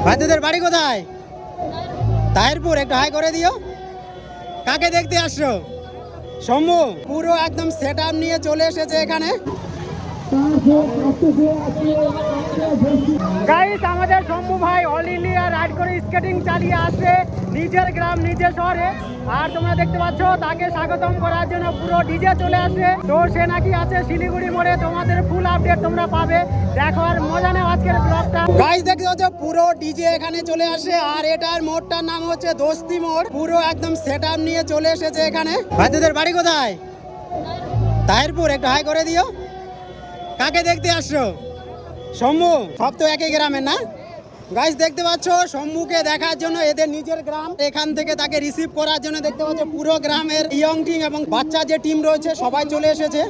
ভাই তোদের বাড়ি কোথায়? তাহিরপুর। একটু হাই করে দিও। কাকে দেখতে আসছো? শম্ভু পুরো একদম সেট আপ নিয়ে চলে এসেছে এখানে। গাইস আমাদের শম্ভু ভাই অল ইন্ডিয়া রাইড করে স্কেটিং চালিয়ে আসছে নিজের গ্রাম নিজের শহরে। আর তোমরা দেখতে পাচ্ছ তাকে স্বাগতম করার জন্য পুরো ডিজে চলে আসে। তো সে নাকি আছে শিলিগুড়ি মোড়ে। তোমাদের ফুল আপডেট তোমরা পাবে। দেখো আর মজা নাও আজকের ব্লগটা। গাইস দেখতে পাচ্ছ পুরো ডিজে এখানে চলে আসে। আর এটার মোড়টার নাম হচ্ছে দোস্তি মোড়। পুরো একদম সেট আপ নিয়ে চলে এসেছে এখানে। ভাই তোদের বাড়ি কোথায়? তাহিরপুর। একটু হাই করে দিও। কাকে দেখতে আসছো? শম্ভু। সব তো একই গ্রামের না? গাইস দেখতে পাচ্ছ শম্ভুকে দেখার জন্য এদের নিজের গ্রাম, এখান থেকে তাকে রিসিভ করার জন্য দেখতে পাচ্ছ পুরো গ্রামের ইয়ং টিম এবং বাচ্চা যে টিম রয়েছে সবাই চলে এসেছে।